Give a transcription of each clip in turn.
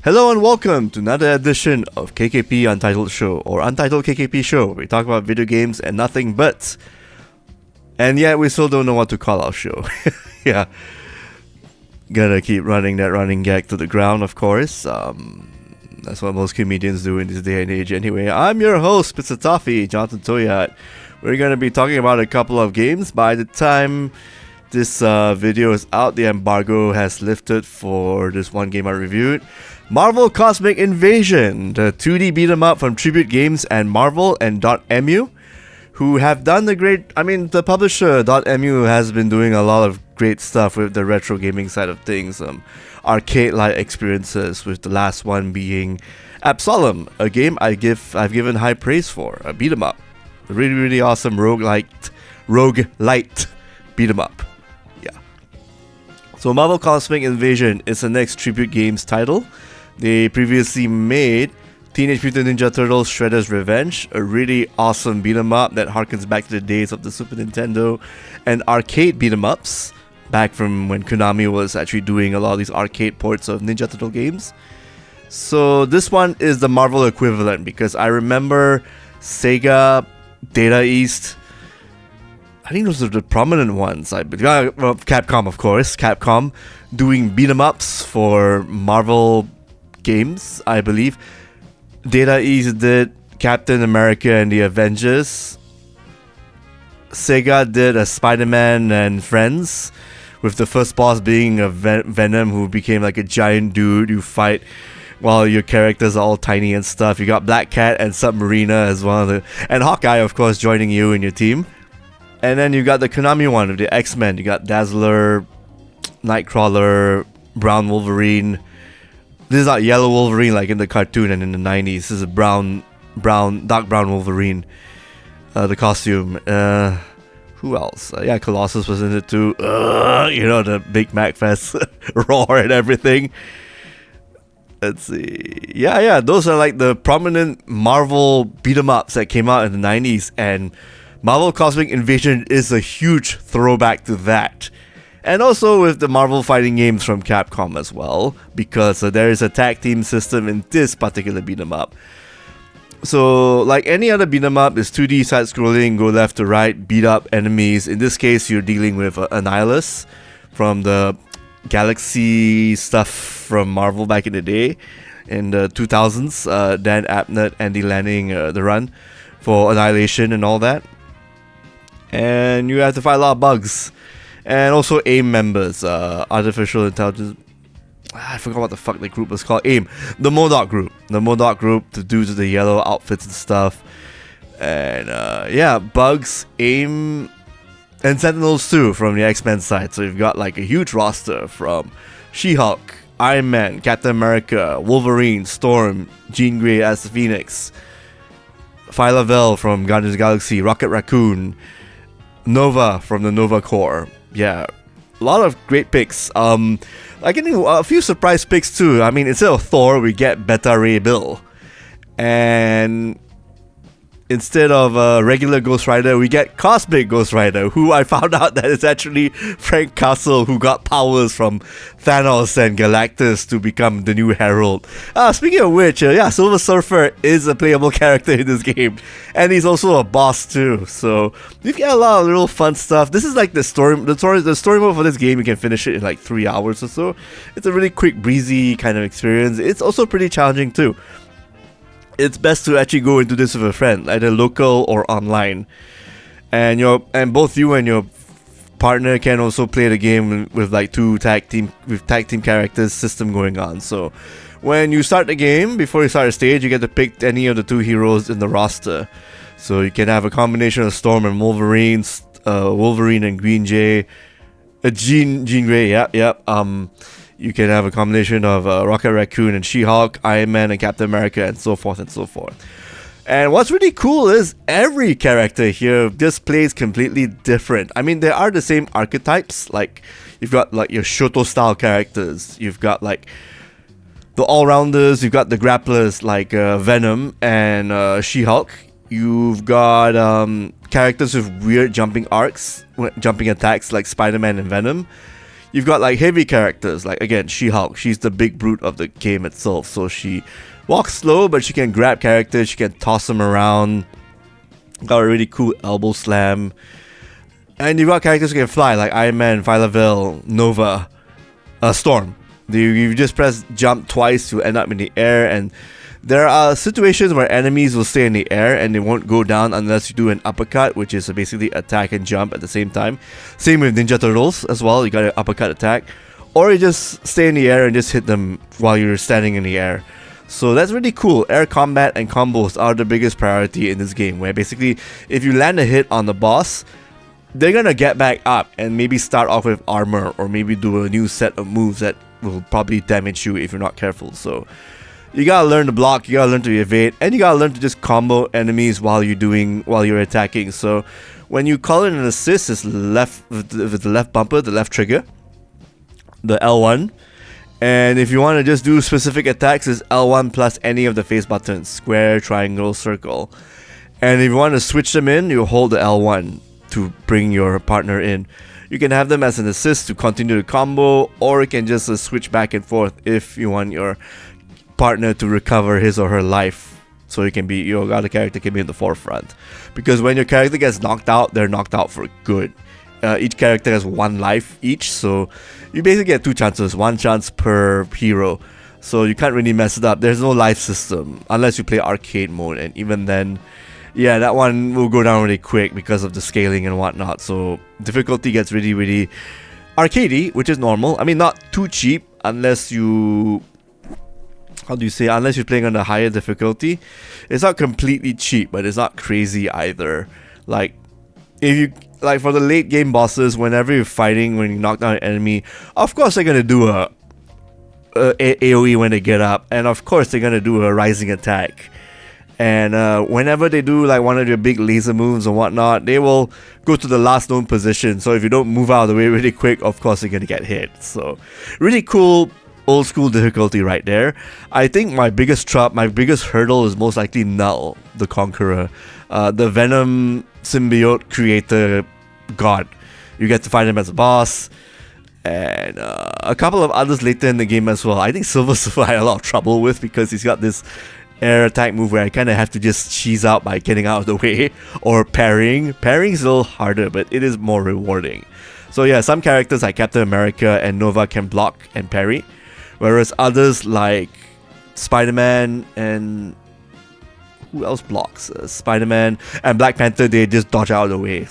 Hello and welcome to another edition of KKP Untitled Show, or Untitled KKP Show. We talk about video games and nothing but. And yet we still don't know what to call our show. Yeah. Gotta keep running that running gag to the ground, of course. That's what most comedians do in this day and age anyway. I'm your host, Mr. Toffee, Jonathan Toyat. We're gonna be talking about a couple of games. By the time this video is out, the embargo has lifted for this one game I reviewed. Marvel Cosmic Invasion, the 2D beat 'em up from Tribute Games and Marvel and Dotemu, who have done the great. I mean, the publisher Dotemu has been doing a lot of great stuff with the retro gaming side of things, arcade-like experiences. With the last one being Absolem, a game I've given high praise for, a beat 'em up, a really awesome roguelite beat 'em up. Yeah. So Marvel Cosmic Invasion is the next Tribute Games title. They previously made Teenage Mutant Ninja Turtles Shredder's Revenge, a really awesome beat 'em up that harkens back to the days of the Super Nintendo and arcade beat 'em ups, back from when Konami was actually doing a lot of these arcade ports of Ninja Turtle games. So this one is the Marvel equivalent, because I remember Sega, Data East, I think those are the prominent ones. Capcom, of course, Capcom doing beat 'em ups for Marvel games, I believe. Data East did Captain America and the Avengers. Sega did a Spider-Man and Friends, with the first boss being a Venom who became like a giant dude you fight while your characters are all tiny and stuff. You got Black Cat and Submariner as one of the, and Hawkeye, of course, joining you and your team. And then you got the Konami one with the X-Men. You got Dazzler, Nightcrawler, Brown Wolverine. This is not Yellow Wolverine like in the cartoon and in the 90s. This is a dark brown Wolverine. The costume. Who else? Yeah, Colossus was in it too. The Big Mac Fest roar and everything. Let's see. Yeah, those are like the prominent Marvel beat 'em ups that came out in the 90s, and Marvel Cosmic Invasion is a huge throwback to that. And also with the Marvel fighting games from Capcom as well, because there is a tag team system in this particular beat 'em up. So like any other beat 'em up, it's 2D side scrolling, go left to right, beat up enemies. In this case, you're dealing with Annihilus from the Galaxy stuff from Marvel back in the day, in the 2000s. Dan Abnett, Andy Lanning, the run for Annihilation and all that. And you have to fight a lot of bugs. And also AIM members, Artificial Intelligence. I forgot what the fuck the group was called. AIM, the MODOK group. The MODOK group, the dudes with the yellow outfits and stuff. And Bugs, AIM, and Sentinels too from the X-Men side. So you've got like a huge roster from She-Hulk, Iron Man, Captain America, Wolverine, Storm, Jean Grey as the Phoenix, Phyla Vell from Guardians of the Galaxy, Rocket Raccoon, Nova from the Nova Corps. Yeah, a lot of great picks. A few surprise picks too. I mean, instead of Thor, we get Beta Ray Bill, and instead of regular Ghost Rider, we get Cosmic Ghost Rider, who I found out that it's actually Frank Castle, who got powers from Thanos and Galactus to become the new Herald. Speaking of which, Silver Surfer is a playable character in this game, and he's also a boss too. So you get a lot of little fun stuff. This is like the story mode for this game. You can finish it in like 3 hours or so. It's a really quick, breezy kind of experience. It's also pretty challenging too. It's best to actually go into this with a friend, either local or online, and both you and your partner can also play the game with like tag team characters system going on. So when you start the game, before you start a stage, you get to pick any of the two heroes in the roster. So you can have a combination of Storm and Wolverine, Wolverine and Green Jay, Jean Grey. You can have a combination of Rocket Raccoon and She-Hulk, Iron Man and Captain America, and so forth and so forth. And what's really cool is every character here just plays completely different. I mean, there are the same archetypes. Like, you've got like your Shoto-style characters. You've got like the all-rounders. You've got the grapplers like Venom and She-Hulk. You've got characters with weird jumping attacks like Spider-Man and Venom. You've got like heavy characters, like again, She-Hulk. She's the big brute of the game itself. So she walks slow, but she can grab characters, she can toss them around. Got a really cool elbow slam. And you've got characters who can fly, like Iron Man, Viola, Nova, Storm. You just press jump twice to end up in the air, and there are situations where enemies will stay in the air and they won't go down unless you do an uppercut, which is basically attack and jump at the same time. Same with Ninja Turtles as well, you got an uppercut attack. Or you just stay in the air and just hit them while you're standing in the air. So that's really cool. Air combat and combos are the biggest priority in this game, where basically if you land a hit on the boss, they're gonna get back up and maybe start off with armor, or maybe do a new set of moves that will probably damage you if you're not careful. So you gotta learn to block, you gotta learn to evade, and you gotta learn to just combo enemies while you're attacking. So when you call in an assist, it's left with the left bumper, the left trigger, the L1. And if you want to just do specific attacks, it's L1 plus any of the face buttons, square, triangle, circle. And if you want to switch them in, you hold the L1 to bring your partner in. You can have them as an assist to continue the combo, or you can just switch back and forth if you want your partner to recover his or her life, so your other character can be in the forefront. Because when your character gets knocked out, they're knocked out for good. Each character has 1 life each, so you basically get 2 chances, 1 chance per hero. So you can't really mess it up. There's no life system unless you play arcade mode, and even then, yeah, that one will go down really quick because of the scaling and whatnot. So difficulty gets really, really arcadey, which is normal. I mean, not too cheap unless you... unless you're playing on a higher difficulty. It's not completely cheap, but it's not crazy either. Like, if you... Like, for the late game bosses, whenever you're fighting, when you knock down an enemy, of course they're gonna do a AoE when they get up. And of course they're gonna do a rising attack. And whenever they do like one of their big laser moves and whatnot, they will go to the last known position. So if you don't move out of the way really quick, of course you're gonna get hit. So really cool old school difficulty right there. I think my biggest hurdle is most likely Null, the Conqueror, the Venom symbiote creator god. You get to fight him as a boss, and a couple of others later in the game as well. I think Silver Surfer I had a lot of trouble with because he's got this air attack move where I kind of have to just cheese out by getting out of the way or parrying. Parrying is a little harder, but it is more rewarding. So yeah, some characters like Captain America and Nova can block and parry, whereas others like Spider-Man and... who else blocks? Spider-Man and Black Panther, they just dodge out of the way.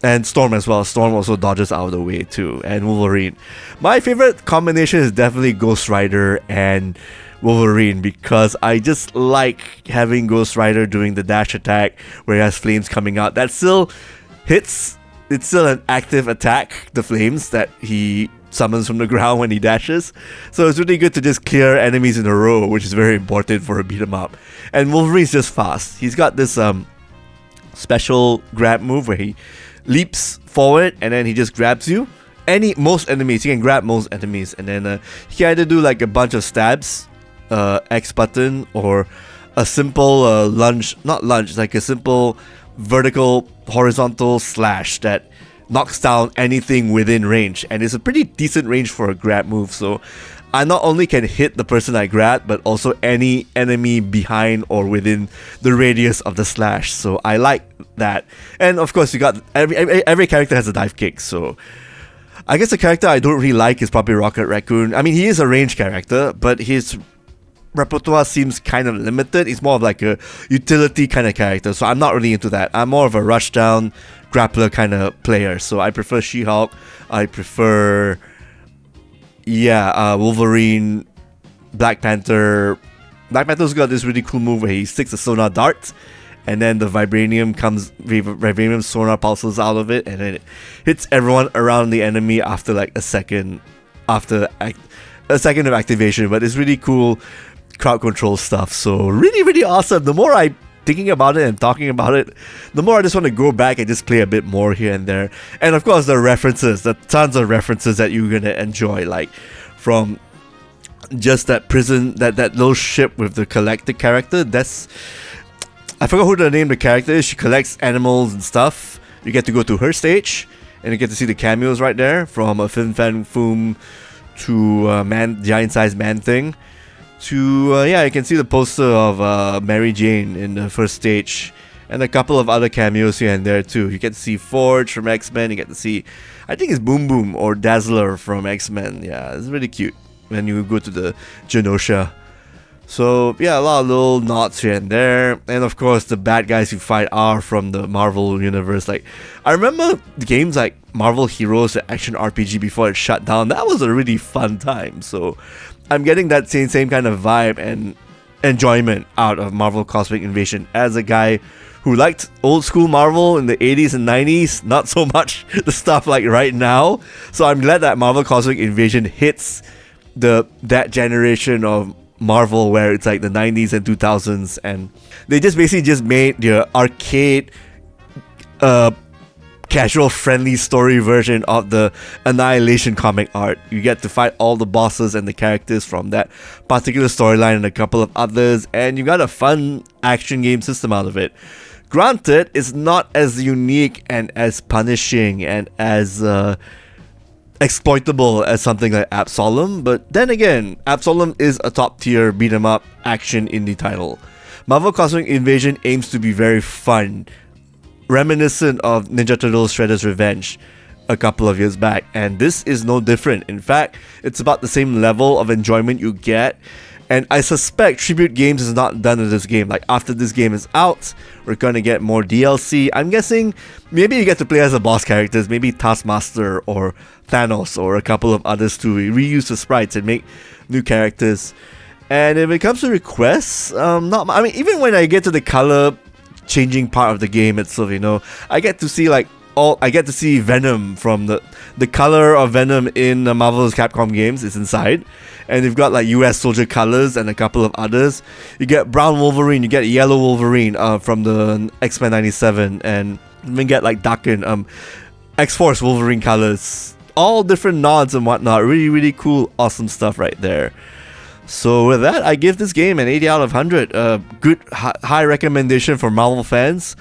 And Storm as well. Storm also dodges out of the way too. And Wolverine. My favorite combination is definitely Ghost Rider and Wolverine, because I just like having Ghost Rider doing the dash attack where he has flames coming out. That still hits. It's still an active attack, the flames that he summons from the ground when he dashes. So it's really good to just clear enemies in a row, which is very important for a beat 'em up. And Wolverine's just fast. He's got this special grab move where he leaps forward and then he just grabs you. Most enemies, he can grab most enemies, and then he can either do like a bunch of stabs, X button, or a simple lunge, not lunge, like a simple vertical horizontal slash that knocks down anything within range, and it's a pretty decent range for a grab move. So I not only can hit the person I grabbed, but also any enemy behind or within the radius of the slash. So I like that. And of course, you got every character has a dive kick. So I guess the character I don't really like is probably Rocket Raccoon. I mean, he is a range character, but his repertoire seems kind of limited. He's more of like a utility kind of character, so I'm not really into that. I'm more of a rushdown grappler kind of player, so I prefer She-Hulk. I prefer Wolverine, Black Panther. Black Panther's got this really cool move where he sticks a sonar dart, and then the vibranium sonar pulses out of it, and then it hits everyone around the enemy after like a second of activation. But it's really cool crowd control stuff, so really awesome. The more I'm thinking about it and talking about it, the more I just want to go back and just play a bit more here and there. And of course the references, the tons of references that you're gonna enjoy, like from just that prison, that little ship with the collector character. I forgot who the name of the character is. She collects animals and stuff. You get to go to her stage, And you get to see the cameos right there, from a Fin Fan Foom to giant-sized Man-Thing, to, yeah, you can see the poster of Mary Jane in the first stage, and a couple of other cameos here and there too. You get to see Forge from X-Men, you get to see, I think it's Boom Boom or Dazzler from X-Men. Yeah, it's really cute when you go to the Genosha. So yeah, a lot of little nods here and there, and of course the bad guys you fight are from the Marvel universe. Like, I remember games like Marvel Heroes, the action RPG before it shut down. That was a really fun time. So I'm getting that same kind of vibe and enjoyment out of Marvel Cosmic Invasion as a guy who liked old school Marvel in the 80s and 90s, not so much the stuff like right now. So I'm glad that Marvel Cosmic Invasion hits that generation of Marvel where it's like the 90s and 2000s, and they just basically made the arcade casual friendly story version of the Annihilation comic art. You get to fight all the bosses and the characters from that particular storyline and a couple of others, and you got a fun action game system out of it. Granted, it's not as unique and as punishing and as exploitable as something like Absolem, but then again, Absolem is a top tier beat 'em up action indie title. Marvel Cosmic Invasion aims to be very fun, reminiscent of Ninja Turtles Shredder's Revenge a couple of years back, and this is no different. In fact, it's about the same level of enjoyment you get, and I suspect Tribute Games is not done with this game. Like, after this game is out, we're gonna get more DLC. I'm guessing maybe you get to play as the boss characters, maybe Taskmaster or Thanos or a couple of others to reuse the sprites and make new characters. And if it comes to requests, I mean, even when I get to the color changing part of the game itself, you know, I get to see Venom from the color of Venom in the Marvel's Capcom games is inside, and you've got like US Soldier colors and a couple of others. You get brown Wolverine, you get yellow Wolverine from the X-Men 97, and even get like darkened X-Force Wolverine colors. All different nods and whatnot. Really, really cool, awesome stuff right there. So with that, I give this game an 80 out of 100. Good high recommendation for Marvel fans.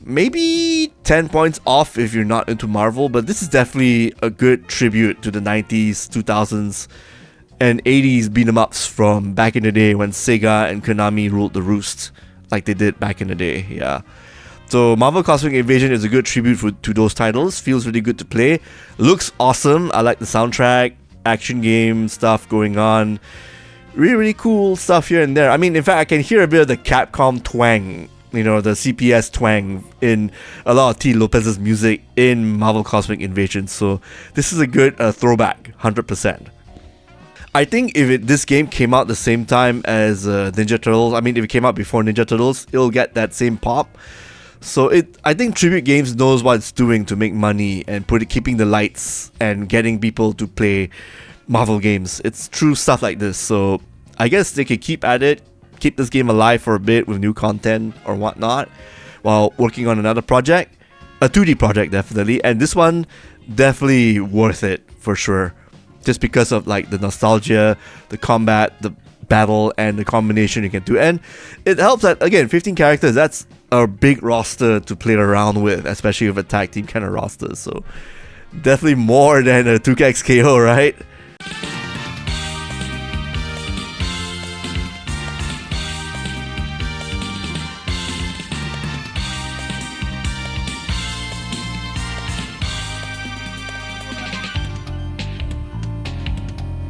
Maybe 10 points off if you're not into Marvel, but this is definitely a good tribute to the 90s, 2000s, and 80s beat 'em ups from back in the day when Sega and Konami ruled the roost like they did back in the day. Yeah. So Marvel Cosmic Invasion is a good tribute to those titles. Feels really good to play. Looks awesome. I like the soundtrack, action game stuff going on. Really, really cool stuff here and there. I mean, in fact, I can hear a bit of the Capcom twang, you know, the CPS twang in a lot of T. Lopez's music in Marvel Cosmic Invasion. So this is a good throwback, 100%. I think if this game came out the same time as Ninja Turtles, I mean, if it came out before Ninja Turtles, it'll get that same pop. So I think Tribute Games knows what it's doing to make money and keeping the lights and getting people to play Marvel games. It's true stuff like this. So I guess they could keep at it, keep this game alive for a bit with new content or whatnot, while working on another project, a 2D project definitely, and this one definitely worth it for sure, just because of like the nostalgia, the combat, the battle, and the combination you can do. And it helps that, again, 15 characters, that's a big roster to play around with, especially with a tag team kind of roster. So definitely more than a 2X KO, right?